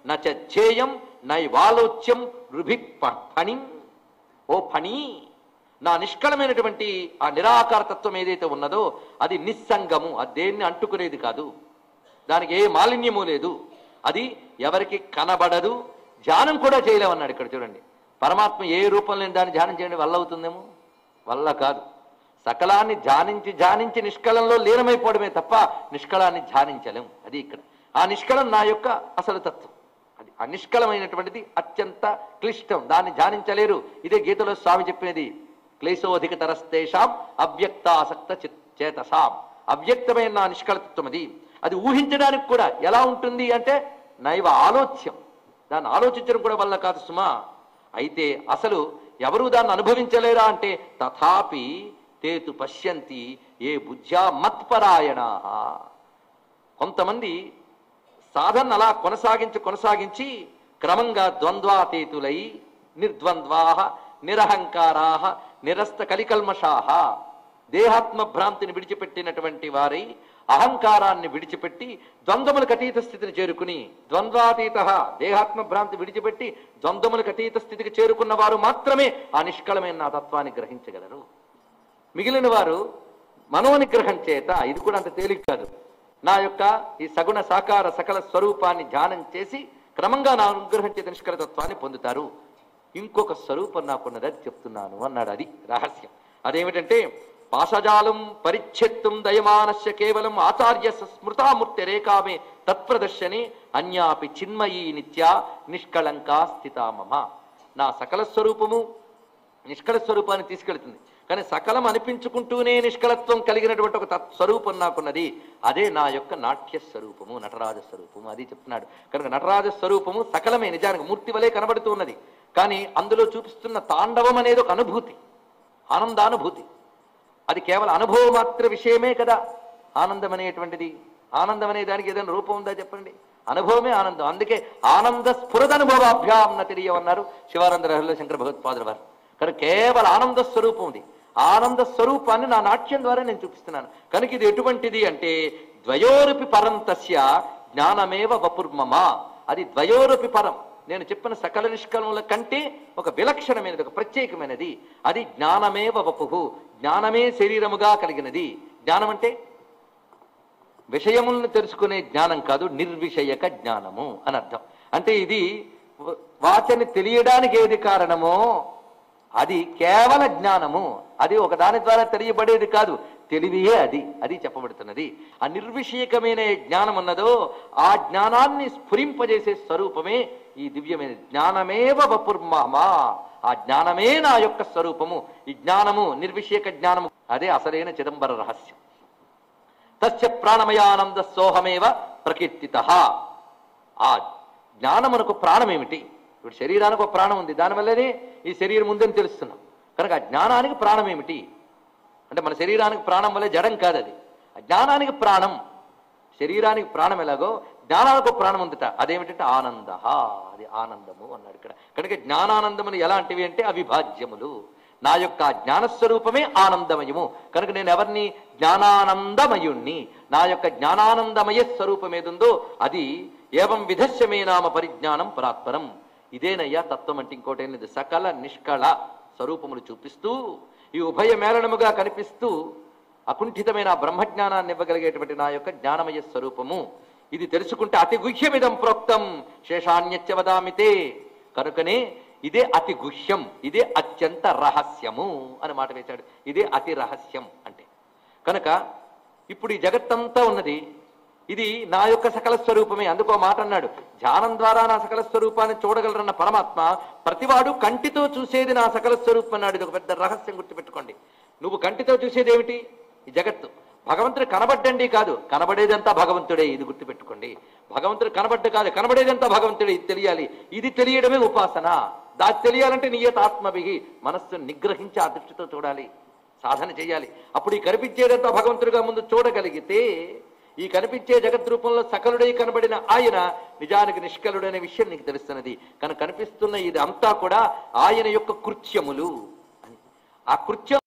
నచేయం నైవాలోచ్యం రుభి ఫణి. ఓ ఫణి, నా నిష్కళమైనటువంటి ఆ నిరాకారతత్వం ఏదైతే ఉన్నదో అది నిస్సంగము, అది దేన్ని అంటుకునేది కాదు, దానికి ఏ మాలిన్యము లేదు, అది ఎవరికి కనబడదు, ధ్యానం కూడా చేయలేమన్నాడు. ఇక్కడ చూడండి, పరమాత్మ ఏ రూపం లేని దాన్ని ధ్యానం చేయండి వల్ల అవుతుందేమో, వల్ల కాదు. సకలాన్ని ధ్యానించి ధ్యానించి నిష్కళంలో లీనమైపోవడమే తప్ప నిష్కళాన్ని ధ్యానించలేము. అది ఇక్కడ ఆ నిష్కళం నా యొక్క అసలు తత్వం. అది అనిష్కళమైనటువంటిది అత్యంత క్లిష్టం, దాన్ని ధ్యానించలేరు. ఇదే గీతలో స్వామి చెప్పినది, క్లేశోధిక తరస్తేషాం అవ్యక్తాసక్త చేతసాం. అవ్యక్తమైన నా నిష్కళతత్వం అది. అది ఊహించడానికి కూడా ఎలా ఉంటుంది అంటే నైవ ఆలోచ్యం, దాన్ని ఆలోచించడం కూడా వల్ల కాదు సుమా. అయితే అసలు ఎవరు దాన్ని అనుభవించలేరా అంటే తథాపి తేతు పశ్యంతి ఏ బుద్ధ్యా మత్పరాయణా. కొంతమంది సాధన అలా కొనసాగించి క్రమంగా ద్వంద్వాతీతులై నిర్ద్వంద్వా నిరహంకారా నిరస్త కలికల్మషా, దేహాత్మ భ్రాంతిని విడిచిపెట్టినటువంటి వారై అహంకారాన్ని విడిచిపెట్టి ద్వంద్వములకు అతీత స్థితిని చేరుకుని, ద్వంద్వాతీత దేహాత్మ భ్రాంతి విడిచిపెట్టి ద్వంద్వములకు అతీత స్థితికి చేరుకున్న వారు మాత్రమే ఆ నిష్కళమైన నా తత్వాన్ని గ్రహించగలరు. మిగిలిన వారు మనోనిగ్రహం చేత, ఇది కూడా అంత తేలిక కాదు, నా యొక్క ఈ సగుణ సాకార సకల స్వరూపాన్ని ధ్యానం చేసి క్రమంగా నా అనుగ్రహం చేత నిష్కళతత్వాన్ని పొందుతారు. ఇంకొక స్వరూపం నాకున్నది, అది చెప్తున్నాను అన్నాడు. అది రహస్యం. అదేమిటంటే పాశజాలం పరిచ్ఛేత్తుం దయమానస్య కేవలం ఆచార్య స్మృతామూర్తి రేఖామే తత్ప్రదర్శని అన్యాపి చిన్మయీ నిత్యా నిష్కళంకా స్థితా మమ. నా సకల స్వరూపము నిష్కళ స్వరూపాన్ని తీసుకెళ్తుంది, కానీ సకలం అనిపించుకుంటూనే నిష్కళత్వం కలిగినటువంటి ఒక స్వరూపం నాకున్నది. అదే నా యొక్క నాట్య స్వరూపము, నటరాజ స్వరూపము. అది చెప్తున్నాడు. కనుక నటరాజ స్వరూపము సకలమే, నిజానికి మూర్తి వలె కనబడుతూ ఉన్నది. కానీ అందులో చూపిస్తున్న తాండవం అనేది ఒక అనుభూతి, ఆనందానుభూతి. అది కేవలం అనుభవం మాత్ర విషయమే కదా ఆనందం అనేటువంటిది. ఆనందం అనే దానికి ఏదైనా రూపం ఉందా చెప్పండి? అనుభవమే ఆనందం. అందుకే ఆనంద స్ఫురదనుభవాభ్యాం నతిరియమన్నారు శివానంద లహరిలో శంకర భగవత్పాదుల వారు. కనుక కేవలం ఆనంద స్వరూపం ఉంది. ఆనంద స్వరూపాన్ని నా నాట్యం ద్వారా నేను చూపిస్తున్నాను. కనుక ఇది ఎటువంటిది అంటే ద్వయోరపి పరం తస్య జ్ఞానమేవ వపుర్మమ. అది ద్వయోరపి పరం, నేను చెప్పిన సకల నిష్కలముల కంటే ఒక విలక్షణమైనది, ఒక ప్రత్యేకమైనది. అది జ్ఞానమేవ వపుః, జ్ఞానమే శరీరముగా కలిగినది. జ్ఞానం అంటే విషయములను తెలుసుకునే జ్ఞానం కాదు, నిర్విషయక జ్ఞానము అని అర్థం. అంటే ఇది వాచని తెలియడానికి ఏది కారణమో అది కేవల జ్ఞానము. అది ఒక దాని ద్వారా తెలియబడేది కాదు, తెలివియే అది. అది చెప్పబడుతున్నది. ఆ నిర్విషయకమైన జ్ఞానం ఉన్నదో ఆ జ్ఞానాన్ని స్ఫురింపజేసే స్వరూపమే ఈ దివ్యమైన జ్ఞానమేవ వపుర్మమ. ఆ జ్ఞానమే నా యొక్క స్వరూపము. ఈ జ్ఞానము నిర్విషయక జ్ఞానము, అదే అసలైన చిదంబర రహస్యం. తస్య ప్రాణమయానంద సోహమేవ ప్రకీర్తితః. ఆ జ్ఞానమునకు ప్రాణమేమిటి? ఇప్పుడు శరీరానికి ఒక ప్రాణం ఉంది, దానివల్లనే ఈ శరీరం ఉందని తెలుస్తున్నాం. కనుక ఆ జ్ఞానానికి ప్రాణం ఏమిటి అంటే మన శరీరానికి ప్రాణం వల్లే జడం కాదు అది. ఆ జ్ఞానానికి ప్రాణం, శరీరానికి ప్రాణం ఎలాగో జ్ఞానానికి ప్రాణం ఉందట. అదేమిటంటే ఆనంద, అది ఆనందము అన్నాడు ఇక్కడ. కనుక జ్ఞానానందములు ఎలాంటివి అంటే అవిభాజ్యములు. నా యొక్క జ్ఞానస్వరూపమే ఆనందమయము. కనుక నేను ఎవరిని? జ్ఞానానందమయుణ్ణి. నా యొక్క జ్ఞానానందమయ స్వరూపం ఏదుందో అది ఏవం విధస్యమే నామ పరిజ్ఞానం పరాత్పరం. ఇదేనయ్యా తత్వం అంటే. ఇంకోటి లేదు. సకల నిష్కళ స్వరూపములు చూపిస్తూ ఈ ఉభయ మేళనముగా కనిపిస్తూ అకుంఠితమైన బ్రహ్మజ్ఞానాన్ని ఇవ్వగలిగేటువంటి నా యొక్క జ్ఞానమయ స్వరూపము. ఇది తెలుసుకుంటే అతి గుహ్యమిదం ప్రోక్తం శేషాన్యచ్చ వదామితే. కనుకనే ఇదే అతి గుహ్యం, ఇదే అత్యంత రహస్యము అని మాట వేశాడు. ఇదే అతి రహస్యం అంటే. కనుక ఇప్పుడు ఈ జగత్తంతా ఉన్నది, ఇది నా యొక్క సకల స్వరూపమే. అందుకో మాట అన్నాడు, ధ్యానం ద్వారా నా సకల స్వరూపాన్ని చూడగలరన్న పరమాత్మ ప్రతివాడు కంటితో చూసేది నా సకల స్వరూపం అన్నాడు. ఇది ఒక పెద్ద రహస్యం, గుర్తుపెట్టుకోండి. నువ్వు కంటితో చూసేది ఏమిటి? ఈ జగత్తు. భగవంతుడు కనబడ్డండి కాదు, కనబడేదంతా భగవంతుడే. ఇది గుర్తుపెట్టుకోండి. భగవంతుడు కనబడ్డ కాదు, కనబడేదంతా భగవంతుడే. ఇది తెలియాలి. ఇది తెలియడమే ఉపాసన. దాన్ని తెలియాలంటే నియత ఆత్మభిహి, మనస్సును నిగ్రహించి ఆ దృష్టితో చూడాలి, సాధన చేయాలి. అప్పుడు ఈ కనిపించేదంతా భగవంతుడిగా ముందు చూడగలిగితే ఈ కనిపించే జగత్ రూపంలో సకలుడై కనబడిన ఆయన నిజానికి నిష్కలుడనే విషయం నీకు తెలుస్తున్నది. కనుక కనిపిస్తున్న ఇది అంతా కూడా ఆయన యొక్క కృత్యములు. ఆ కృత్యం